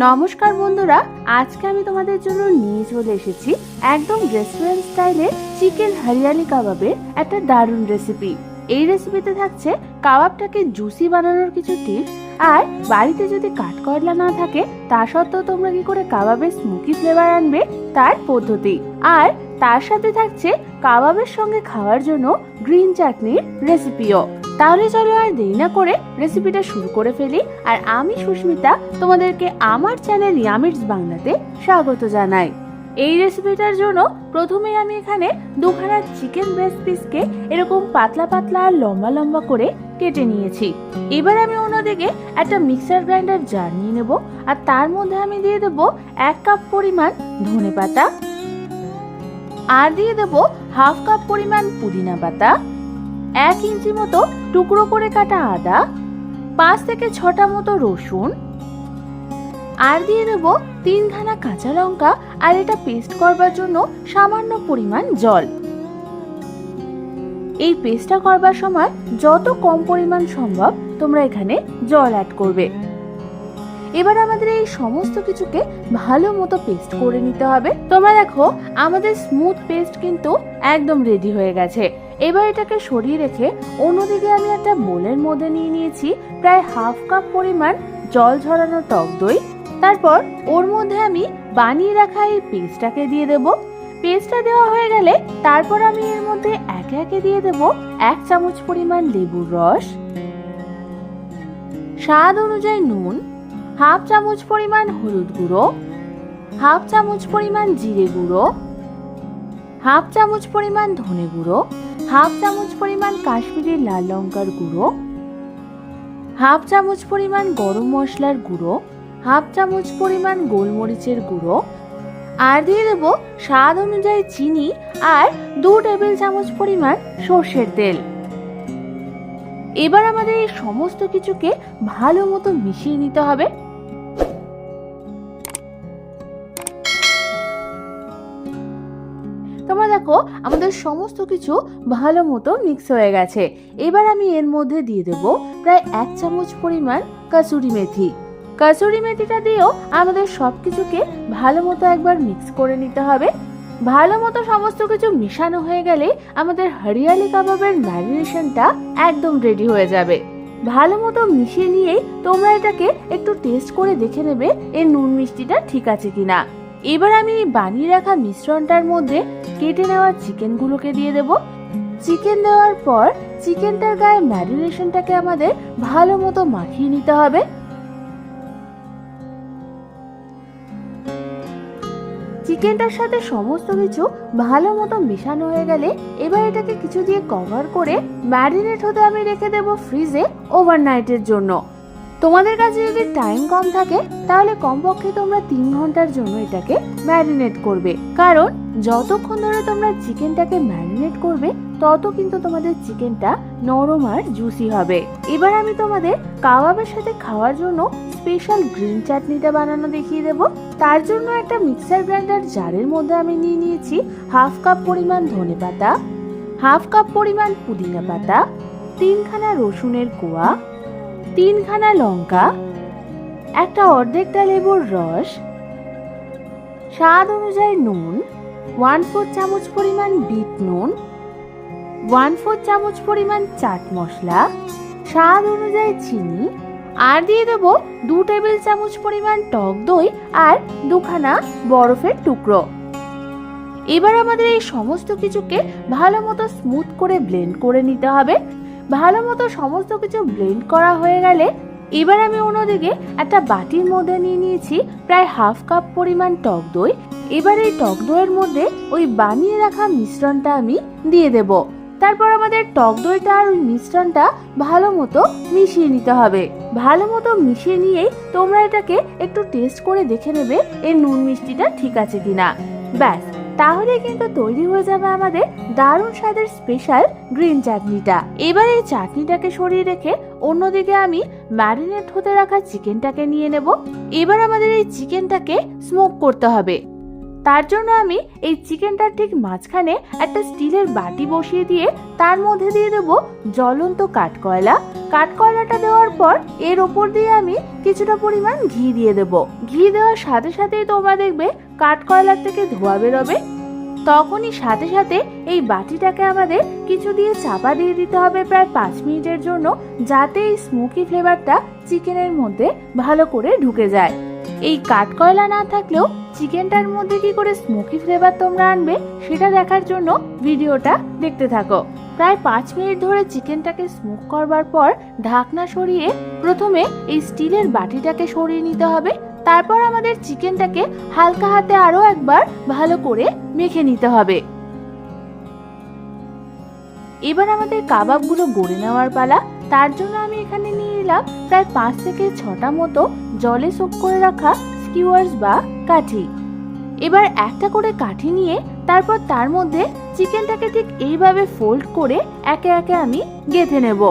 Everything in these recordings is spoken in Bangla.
নমস্কার বন্ধুরা, আজকে আমি তোমাদের জন্য নিয়ে চলে এসেছি একদম রেস্টুরেন্ট স্টাইলে চিকেন হরিয়ালি কাবাবের একটা দারুণ রেসিপি। এই রেসিপিতে থাকছে কাবাবটাকে জুসি বানানোর কিছু টিপস, আর বাড়িতে যদি কাঠকয়লা না থাকে তা সত্ত্বেও তোমরা কি করে কাবাবের স্মোকি ফ্লেভার আনবে তার পদ্ধতি। আর তার সাথে থাকছে কাবাবের সঙ্গে খাওয়ার জন্য গ্রিন চাটনির রেসিপিও। তাহলে চলো আর দেরি না করে রেসিপিটা শুরু করে ফেলি। আর আমি সুস্মিতা তোমাদেরকে আমার চ্যানেল ইয়ামিটস বাংলাতে স্বাগত জানাই। এই রেসিপিটার জন্য প্রথমে আমি এখানে দুখানা চিকেন ব্রেস্ট পিসকে এরকম পাতলা পাতলা আর লম্বা লম্বা করে কেটে নিয়েছি। এবার আমি অন্যদিকে একটা মিক্সার গ্রাইন্ডার জার নিয়ে নেব, আর তার মধ্যে আমি দিয়ে দেব 1 কাপ পরিমাণ ধনেপাতা, আর দিয়ে দেব হাফ কাপ পরিমাণ পুদিনা পাতা, 1 ইঞ্চি মতো টুকরো করে কাটা আদা, 5 থেকে 6টা মতো রসুন, আর দিয়ে দেব 3খানা কাঁচা লঙ্কা, আর এটা পেস্ট করবার জন্য সামান্য পরিমাণ জল। এই পেস্টটা করবার সময় যত কম পরিমাণ সম্ভব তোমরা এখানে জল অ্যাড করবে। এবার আমাদের এই সমস্ত কিছুকে ভালো মতো পেস্ট করে নিতে হবে। তোমরা দেখো আমাদের স্মুথ পেস্ট কিন্তু একদম রেডি হয়ে গেছে। এবার এটাকে সরিয়ে রেখে অন্যদিকে আমি একটা বোলের মধ্যে নিয়ে নিয়েছি প্রায় হাফ কাপ পরিমাণ জল ঝরানো টক দই। তারপর ওর মধ্যে আমি বানিয়ে রাখা এই পেস্টটাকে দিয়ে দেব। পেস্টটা দেওয়া হয়ে গেলে তারপর আমি এর মধ্যে একে একে দিয়ে দেব 1 চামচ পরিমাণ লেবুর রস, স্বাদ অনুযায়ী নুন, হাফ চামচ পরিমাণ হলুদ গুঁড়ো, হাফ চামচ পরিমাণ জিরে গুঁড়ো, হাফ চামচ পরিমাণ ধনে গুঁড়ো, হাফ চামচ পরিমাণ কাশ্মীরি লাল লঙ্কার গুঁড়ো, হাফ চামচ পরিমাণ গরম মশলার গুঁড়ো, হাফ চামচ পরিমাণ গোলমরিচের গুঁড়ো, আর দিয়ে দেব স্বাদ অনুযায়ী চিনি, আর 2 টেবিল চামচ পরিমাণ সর্ষের তেল। এবার আমাদের এই সমস্ত কিছুকে ভালো মতো মিশিয়ে নিতে হবে। তোমরা দেখো আমাদের সমস্ত কিছু ভালো মতো মিক্স হয়ে গেছে। এবার আমি এর মধ্যে দিয়ে দেব প্রায় 1 চামচ পরিমাণ কাসুরি মেথি। কাসুরি মেথিটা দিয়েও আমাদের সবকিছুকে ভালো মতো একবার মিক্স করে নিতে হবে। ভালো মতো সমস্ত কিছু মিশানো হয়ে গেলে আমাদের হরিয়ালি কাবাবের ম্যারিনেশনটা একদম রেডি হয়ে যাবে। ভালো মতো মিশিয়ে নিয়েই তোমরা এটাকে একটু টেস্ট করে দেখে নেবে এর নুন মিষ্টিটা ঠিক আছে কিনা। এবার আমি বানিয়ে রাখা মিশ্রণটার মধ্যে কেটে নেওয়া চিকেনগুলোকে দিয়ে দেব। চিকেন দেওয়ার পর চিকেনটার গায়ে ম্যারিনেশনটাকে আমাদের ভালো মতো মাখিয়ে নিতে হবে। চিকেনটার সাথে সমস্ত কিছু ভালো মতো মেশানো হয়ে গেলে এবার এটাকে কিছু দিয়ে কভার করে ম্যারিনেট হতে আমি রেখে দেব ফ্রিজে ওভারনাইটের জন্য। তোমাদের কাছে যদি টাইম কম থাকে তাহলে কমপক্ষে তোমরা 3 ঘন্টার জন্য এটাকে ম্যারিনেট করবে, কারণ যতক্ষণ ধরে তোমরা চিকেনটাকে ম্যারিনেট করবে তত কিন্তু তোমাদের চিকেনটা নরম আর জুসি হবে। এবার আমি তোমাদের কাবাবের সাথে খাওয়ার জন্য স্পেশাল গ্রিন চাটনিটা বানানো দেখিয়ে দেব। তার জন্য একটা মিক্সার গ্রাইন্ডার জারের মধ্যে আমি নিয়ে নিয়েছি হাফ কাপ পরিমাণ ধনেপাতা, হাফ কাপ পরিমাণ পুদিনা পাতা, 3খানা রসুনের কোয়া, 3খানা লঙ্কা, একটা অর্ধেকটা লেবুর রস, স্বাদ অনুযায়ী নুন, 1/4 চামচ পরিমাণ বিট নুন, 1/4 চামচ পরিমাণ চাট মশলা, স্বাদ অনুযায়ী চিনি, আর দিয়ে দেব 2 টেবিল চামচ পরিমাণ টক দই, আর 2খানা বরফের টুকরো। এবার আমাদের এই সমস্ত কিছুকে ভালো মতো স্মুথ করে ব্লেন্ড করে নিতে হবে। ভালো মতো সমস্ত কিছু ব্লেন্ড করা হয়ে গেলে এবার আমি অন্যদিকে একটা বাটির মধ্যে নিয়ে নিয়েছি প্রায় হাফ কাপ পরিমাণ টক দই। এবার এই টক দইয়ের মধ্যে ওই বানিয়ে রাখা মিশ্রণটা আমি দিয়ে দেব। তারপর আমাদের টক দইটা আর ওই মিশ্রণটা ভালো মতো মিশিয়ে নিতে হবে। ভালো মতো মিশিয়ে নিয়েই তোমরা এটাকে একটু টেস্ট করে দেখে নেবে এর নুন মিষ্টিটা ঠিক আছে কিনা। ব্যাস, তাহলে কিন্তু তৈরি হয়ে যাবে আমাদের দারুণ স্বাদের স্পেশাল গ্রিন চাটনিটা। এবার এই চাটনিটাকে সরিয়ে রেখে অন্যদিকে আমি ম্যারিনেট হতে রাখা চিকেনটাকে নিয়ে নেব। এবার আমাদের এই চিকেনটাকে স্মোক করতে হবে। তার জন্য আমি এই চিকেনটার ঠিক মাঝখানে একটা স্টিলের বাটি বসিয়ে দিয়ে তার মধ্যে দিয়ে দেবো জ্বলন্ত কাঠকয়লা। কাঠকয়লাটা দেওয়ার পর এর ওপর দিয়ে আমি কিছুটা পরিমাণ ঘি দিয়ে দেব। ঘি দেওয়ার সাথে সাথেই তোমরা দেখবে কাঠকয়লার থেকে ধোঁয়া বেরোবে। তখনই সাথে সাথে এই বাটিটাকে আমাদের কিছু দিয়ে চাপা দিয়ে দিতে হবে প্রায় 5 মিনিটের জন্য, যাতে এই স্মোকি ফ্লেভারটা চিকেনের মধ্যে ভালো করে ঢুকে যায়। এই কাঠকয়লা না থাকলেও চিকেনটার মধ্যে কি করে স্মোকি ফ্লেভার তোমরা আনবে সেটা দেখার জন্য ভিডিওটা দেখতে থাকো। প্রায় 5 মিনিট ধরে চিকেনটাকে স্মোক করবার পর ঢাকনা সরিয়ে প্রথমে এই স্টিলের বাটিটাকে সরিয়ে নিতে হবে। তারপর আমাদের চিকেনটাকে হালকা হাতে আরো একবার ভালো করে মেখে নিতে হবে। এবার আমাদের কাবাবগুলো গড়ে নেওয়ার পালা। তার জন্য আমি এখানে নিয়ে নিলাম প্রায় 5 থেকে 6টা মতো জলে সোক করে রাখা স্কিওয়ার্স বা কাঠি। এবার একটা করে কাঠি নিয়ে তারপর তার মধ্যে চিকেনটাকে ঠিক এইভাবে ফোল্ড করে একে একে আমি গেঁথে নেব।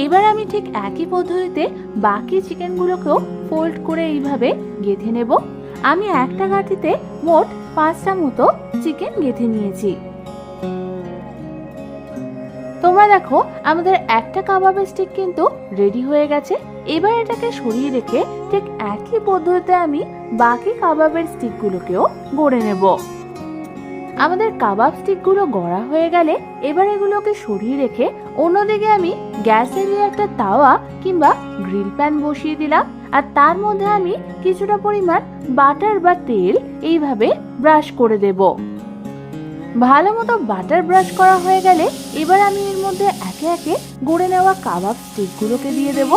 এবার আমি ঠিক একই পদ্ধতিতে বাকি চিকেনগুলোকেও ফোল্ড করে এইভাবে গেঁথে নেব। আমি একটা কাঠিতে মোট 5টা মতো চিকেন গেঁথে নিয়েছি। তোমরা দেখো আমাদের একটা কাবাবের স্টিক কিন্তু রেডি হয়ে গেছে। এবার এটাকে সরিয়ে রেখে ঠিক একই পদ্ধতিতে আমি বাকি কাবাবের স্টিকগুলোকেও গড়ে নেব। আমাদের কাবাব স্টিকগুলো গড়া হয়ে গেলে এবার এগুলোকে সরিয়ে রেখে অন্যদিকে আমি গ্যাসের একটা তাওয়া কিংবা গ্রিল প্যান বসিয়ে দিলাম। আর তার মধ্যে আমি কিছুটা পরিমাণ বাটার বা তেল এইভাবে ব্রাশ করে দেব। ভালো মতো বাটার ব্রাশ করা হয়ে গেলে এবার আমি এর মধ্যে একে একে গড়ে নেওয়া কাবাব স্টিকগুলোকে দিয়ে দেব।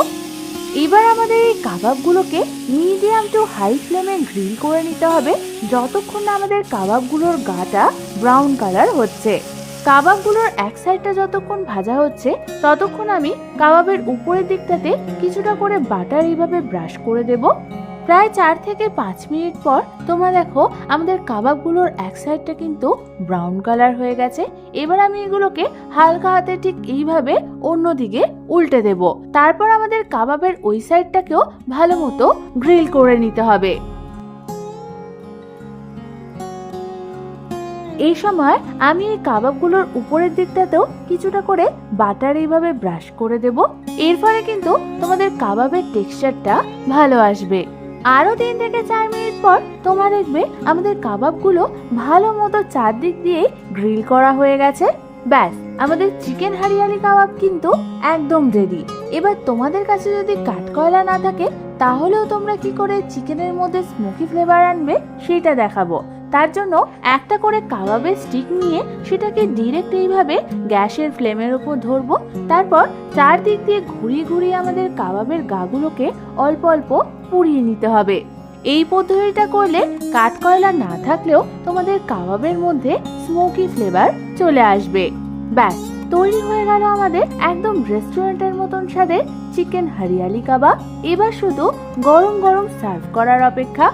এবার আমাদের এই কাবাবগুলোকে মিডিয়াম টু হাই ফ্লেমে গ্রিল করে নিতে হবে যতক্ষণ না আমাদের কাবাবগুলোর গাটা ব্রাউন কালার হচ্ছে। কাবাবগুলোর এক সাইডটা যতক্ষণ ভাজা হচ্ছে ততক্ষণ আমি কাবাবের উপরের দিকটাতে কিছুটা করে বাটার এইভাবে ব্রাশ করে দেব। প্রায় 4 থেকে 5 মিনিট পর তোমরা দেখো আমাদের কাবাবগুলোর এক সাইডটা কিন্তু ব্রাউন কালার হয়ে গেছে। এবার আমি এগুলোকে হালকা হাতে ঠিক এইভাবে অন্যদিকে উল্টে দেব। তারপর আমাদের কাবাবের ওই সাইডটাকেও ভালো মতো গ্রিল করে নিতে হবে। এই সময় আমি এই কাবাবগুলোর উপরের দিকটাতেও কিছুটা করে বাটার এইভাবে ব্রাশ করে দেব। এর ফলে কিন্তু তোমাদের কাবাবের টেক্সচারটা ভালো আসবে। আরো 3 থেকে 4 মিনিট পর তোমরা দেখবে আমাদের কাবাবগুলো ভালো মতো চারদিক দিয়ে গ্রিল করা হয়ে গেছে। ব্যাস আমাদের চিকেন হারিয়ালি কাবাব কিন্তু একদম রেডি। এবার তোমাদের কাছে যদি কাঠকয়লা না থাকে তাহলেও তোমরা কি করে চিকেনের মধ্যে স্মোকি ফ্লেভার আনবে সেটা দেখাবো। তার জন্য একটা করে কাবাবের স্টিক নিয়ে সেটাকে ডিরেক্ট এইভাবে গ্যাসের ফ্লেমের উপর ধরবো। তারপর চারদিক দিয়ে ঘুরিয়ে ঘুরিয়ে আমাদের কাবাবের গাগুলোকে অল্প অল্প পুড়িয়ে নিতে হবে। এই পদ্ধতিটা করলে কাঠকয়লা না থাকলেও তোমাদের কাবাবের মধ্যে স্মোকি ফ্লেভার চলে আসবে। ব্যাস তৈরি হয়ে গেল আমাদের একদম রেস্টুরেন্টের মতন স্বাদের চিকেন হারিয়ালি কাবাব। এবার শুধু গরম গরম সার্ভ করার অপেক্ষা।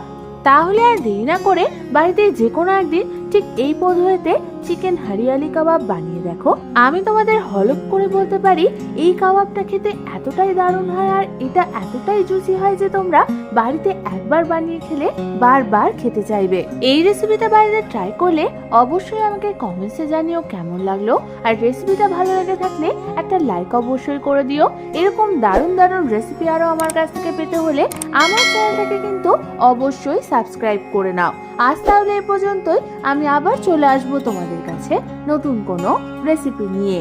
তাহলে আর দেরি না করে বাড়িতে যে কোনো একদিন ঠিক এই পদ্ধতিতে চিকেন হারিয়ালি কাবাব বানিয়ে দেখো। আমি তোমাদের হলফ করে বলতে পারি এই কাবাবটা খেতে এতটাই দারুণ হয় আর এটা এতটাই জুসি হয় যে তোমরা বাড়িতে একবার বানিয়ে খেলে বারবার খেতে চাইবে। এই রেসিপিটা বাড়িতে ট্রাই করলে অবশ্যই আমাকে কমেন্টসে জানিও কেমন লাগলো। আর রেসিপিটা ভালো লেগে থাকলে একটা লাইক অবশ্যই করে দিও। এরকম দারুণ দারুণ রেসিপি আরো আমার কাছ থেকে পেতে হলে আমার চ্যানেলটাকে কিন্তু অবশ্যই সাবস্ক্রাইব করে নাও। আজ তাহলে এই পর্যন্তই। আমি আবার চলে আসবো তোমাদের কাছে নতুন কোনো রেসিপি নিয়ে।